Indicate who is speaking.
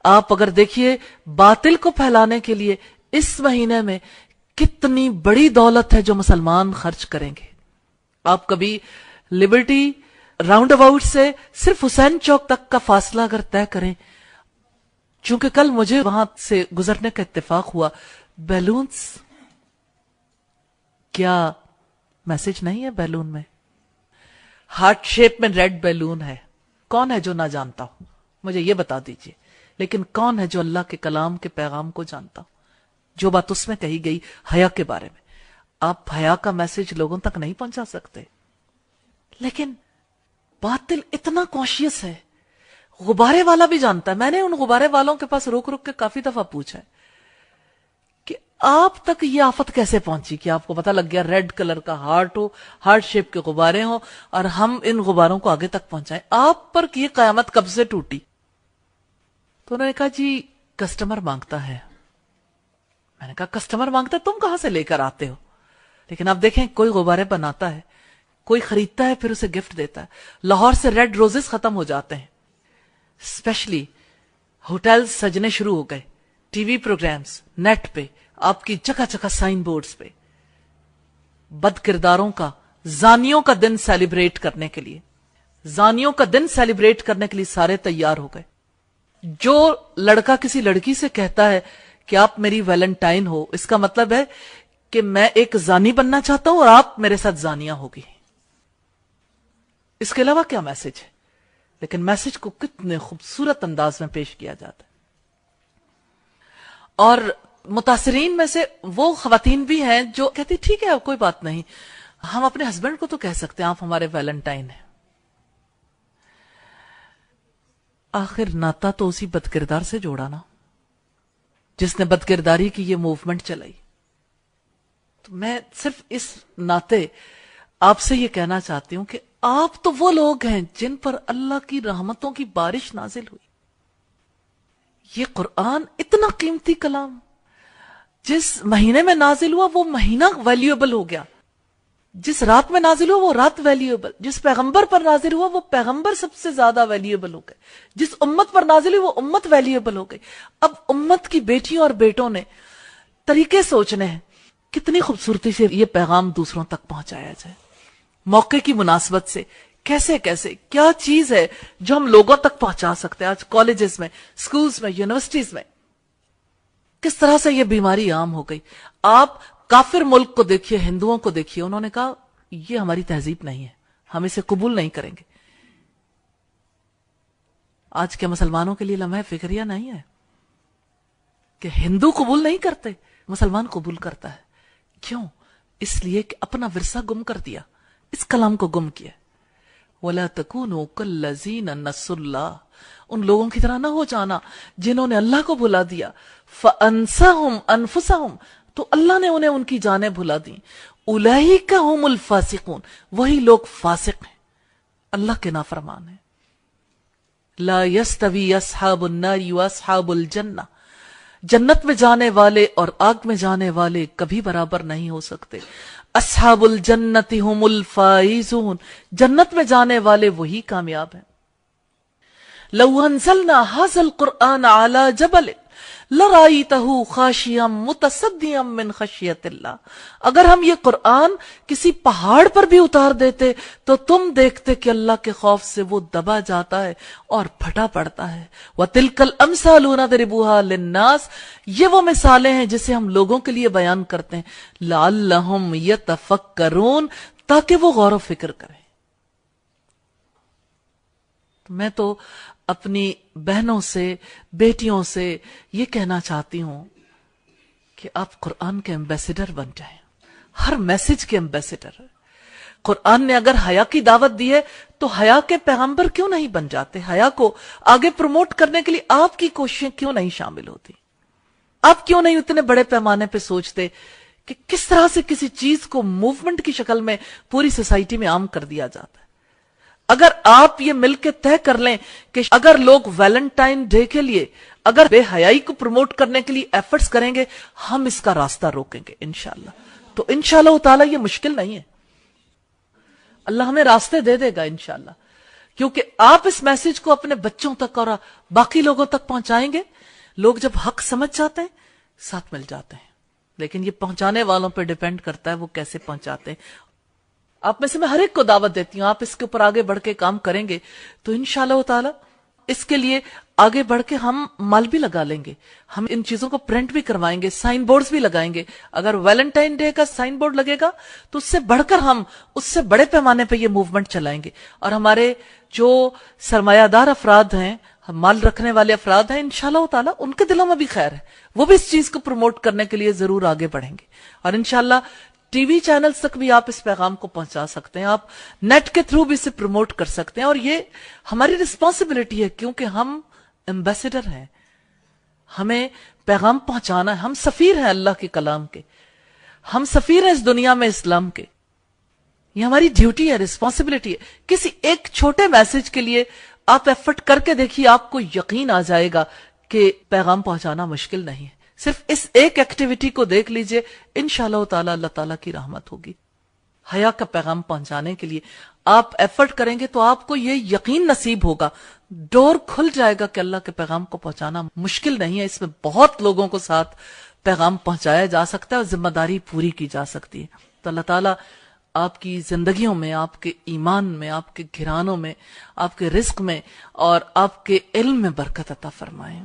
Speaker 1: آپ اگر دیکھیے باطل کو پھیلانے کے لیے اس مہینے میں کتنی بڑی دولت ہے جو مسلمان خرچ کریں گے. آپ کبھی لبرٹی راؤنڈ اباؤٹ سے صرف حسین چوک تک کا فاصلہ اگر طے کریں، چونکہ کل مجھے وہاں سے گزرنے کا اتفاق ہوا، بیلونز، کیا میسج نہیں ہے بیلون میں؟ ہارٹ شیپ میں ریڈ بیلون ہے. کون ہے جو نہ جانتا ہو؟ مجھے یہ بتا دیجئے. لیکن کون ہے جو اللہ کے کلام کے پیغام کو جانتا ہو؟ جو بات اس میں کہی گئی حیا کے بارے میں، آپ حیا کا میسج لوگوں تک نہیں پہنچا سکتے. لیکن باطل اتنا کانشیس ہے، غبارے والا بھی جانتا ہے. میں نے ان غبارے والوں کے پاس رک رک کے کافی دفعہ پوچھا ہے کہ آپ تک یہ آفت کیسے پہنچی کہ آپ کو پتہ لگ گیا ریڈ کلر کا ہارٹ ہو، ہارٹ شیپ کے غبارے ہوں، اور ہم ان غباروں کو آگے تک پہنچائیں. آپ پر یہ قیامت کب سے ٹوٹی؟ تو انہوں نے کہا جی کسٹمر مانگتا ہے. میں نے کہا کسٹمر مانگتا ہے، تم کہاں سے لے کر آتے ہو؟ لیکن آپ دیکھیں کوئی غبارے بناتا ہے، کوئی خریدتا ہے، پھر اسے گفٹ دیتا ہے. لاہور سے ریڈ روزز ختم ہو جاتے ہیں، اسپیشلی ہوٹلز سجنے شروع ہو گئے، ٹی وی پروگرامز، نیٹ پہ آپ کی جگہ جگہ سائن بورڈز پہ بد کرداروں کا، زانیوں کا دن سیلیبریٹ کرنے کے لیے، زانیوں کا دن سیلیبریٹ کرنے کے لیے سارے تیار ہو گئے. جو لڑکا کسی لڑکی سے کہتا ہے کہ آپ میری ویلنٹائن ہو، اس کا مطلب ہے کہ میں ایک زانی بننا چاہتا ہوں اور آپ میرے ساتھ زانیاں ہوگی. اس کے علاوہ کیا میسج ہے؟ لیکن میسج کو کتنے خوبصورت انداز میں پیش کیا جاتا ہے. اور متاثرین میں سے وہ خواتین بھی ہیں جو کہتی ٹھیک ہے کوئی بات نہیں، ہم اپنے ہسبینڈ کو تو کہہ سکتے ہیں آپ ہمارے ویلنٹائن ہیں. آخر ناتا تو اسی بد کردار سے جوڑا نا جس نے بد کرداری کی یہ موومنٹ چلائی. تو میں صرف اس ناطے آپ سے یہ کہنا چاہتی ہوں کہ آپ تو وہ لوگ ہیں جن پر اللہ کی رحمتوں کی بارش نازل ہوئی. یہ قرآن اتنا قیمتی کلام جس مہینے میں نازل ہوا وہ مہینہ ویلیوبل ہو گیا، جس رات میں نازل ہوا وہ رات ویلیوبل، جس پیغمبر پر نازل ہوا وہ پیغمبر سب سے زیادہ ویلیوبل ہو گئے، جس امت پر نازل ہوئی وہ امت ویلیوبل ہو گئی. اب امت کی بیٹیوں اور بیٹوں نے طریقے سوچنے ہیں کتنی خوبصورتی سے یہ پیغام دوسروں تک پہنچایا جائے. موقع کی مناسبت سے کیسے کیسے کیا چیز ہے جو ہم لوگوں تک پہنچا سکتے ہیں. آج کالجز میں، سکولز میں، یونیورسٹیز میں کس طرح سے یہ بیماری عام ہو گئی. آپ کافر ملک کو دیکھیے، ہندوؤں کو دیکھیے، انہوں نے کہا یہ ہماری تہذیب نہیں ہے، ہم اسے قبول نہیں کریں گے. آج کے مسلمانوں کے لیے لمحہ فکریہ نہیں ہے کہ ہندو قبول نہیں کرتے، مسلمان قبول کرتا ہے. کیوں؟ اس لیے کہ اپنا ورثہ گم کر دیا، اس کلام کو گم کیا. وَلَا تَكُونُوا كَالَّذِينَ نَسُوا اللَّهَ، ان لوگوں کی طرح نہ ہو جانا جنہوں نے اللہ کو بھلا دیا. فَأَنسَهُمْ أَنفُسَهُمْ، تو اللہ نے انہیں ان کی جانیں بھلا دی. أُولَئِكَ هُمُ الْفَاسِقُونَ، وہی لوگ فاسق ہیں، اللہ کے نافرمان ہیں. لَا يَسْتَوِي أَصْحَابُ النَّارِ وَأَصْحَابُ الْجَنَّةِ، جنت میں جانے والے اور آگ میں جانے والے کبھی برابر نہیں ہو سکتے. اصحاب الجنت هم الفائزون، جنت میں جانے والے وہی کامیاب ہیں. لو انزلنا هذا القرآن على جبل لرأيته خاشعا متصدعا من خشیت اللہ، اگر ہم یہ قرآن کسی پہاڑ پر بھی اتار دیتے تو تم دیکھتے کہ اللہ کے خوف سے وہ دبا جاتا ہے اور پھٹا پڑتا ہے. وَتِلْكَ الْأَمْثَالُ نَضْرِبُهَا لِلنَّاسِ، یہ وہ مثالیں ہیں جسے ہم لوگوں کے لیے بیان کرتے ہیں. لَعَلَّهُمْ يَتَفَكَّرُونَ، تاکہ وہ غور و فکر کریں. میں تو اپنی بہنوں سے، بیٹیوں سے یہ کہنا چاہتی ہوں کہ آپ قرآن کے ایمبیسیڈر بن جائیں، ہر میسج کے ایمبیسیڈر. قرآن نے اگر حیا کی دعوت دی ہے تو حیا کے پیغمبر کیوں نہیں بن جاتے؟ حیا کو آگے پروموٹ کرنے کے لیے آپ کی کوششیں کیوں نہیں شامل ہوتی؟ آپ کیوں نہیں اتنے بڑے پیمانے پہ سوچتے کہ کس طرح سے کسی چیز کو موومنٹ کی شکل میں پوری سوسائٹی میں عام کر دیا جاتا ہے؟ اگر آپ یہ مل کے طے کر لیں کہ اگر لوگ ویلنٹائن ڈے کے لیے اگر بے حیائی کو پروموٹ کرنے کے لیے ایفرٹس کریں گے، ہم اس کا راستہ روکیں گے انشاءاللہ. تو انشاءاللہ تعالی یہ مشکل نہیں ہے، اللہ ہمیں راستے دے دے گا انشاءاللہ. کیونکہ آپ اس میسج کو اپنے بچوں تک اور باقی لوگوں تک پہنچائیں گے، لوگ جب حق سمجھ جاتے ہیں ساتھ مل جاتے ہیں، لیکن یہ پہنچانے والوں پہ ڈیپینڈ کرتا ہے وہ کیسے پہنچاتے ہیں۔ آپ میں سے میں ہر ایک کو دعوت دیتی ہوں، آپ اس کے اوپر آگے بڑھ کے کام کریں گے تو انشاءاللہ تعالی اس کے لیے آگے بڑھ کے ہم مال بھی لگا لیں گے، ہم ان چیزوں کو پرنٹ بھی کروائیں گے، سائن بورڈز بھی لگائیں گے۔ اگر ویلنٹائن ڈے کا سائن بورڈ لگے گا تو اس سے بڑھ کر ہم اس سے بڑے پیمانے پہ یہ موومنٹ چلائیں گے، اور ہمارے جو سرمایہ دار افراد ہیں، مال رکھنے والے افراد ہیں، انشاءاللہ تعالی ان کے دلوں میں بھی خیر ہے، وہ بھی اس چیز کو پروموٹ کرنے کے لیے ضرور آگے بڑھیں گے، اور انشاءاللہ ٹی وی چینلز تک بھی آپ اس پیغام کو پہنچا سکتے ہیں، آپ نیٹ کے تھرو بھی اسے پروموٹ کر سکتے ہیں، اور یہ ہماری رسپانسبلٹی ہے کیونکہ ہم ایمبیسڈر ہیں، ہمیں پیغام پہنچانا ہے، ہم سفیر ہیں اللہ کے کلام کے، ہم سفیر ہیں اس دنیا میں اسلام کے، یہ ہماری ڈیوٹی ہے، رسپانسبلٹی ہے۔ کسی ایک چھوٹے میسج کے لیے آپ ایفرٹ کر کے دیکھیے، آپ کو یقین آ جائے گا کہ پیغام پہنچانا مشکل نہیں ہے۔ صرف اس ایک ایکٹیویٹی کو دیکھ لیجئے، انشاءاللہ تعالی اللہ تعالیٰ کی رحمت ہوگی۔ حیا کا پیغام پہنچانے کے لیے آپ ایفرٹ کریں گے تو آپ کو یہ یقین نصیب ہوگا، ڈور کھل جائے گا کہ اللہ کے پیغام کو پہنچانا مشکل نہیں ہے، اس میں بہت لوگوں کو ساتھ پیغام پہنچایا جا سکتا ہے اور ذمہ داری پوری کی جا سکتی ہے۔ تو اللہ تعالیٰ آپ کی زندگیوں میں، آپ کے ایمان میں، آپ کے گھرانوں میں، آپ کے رزق میں اور آپ کے علم میں برکت عطا فرمائیں۔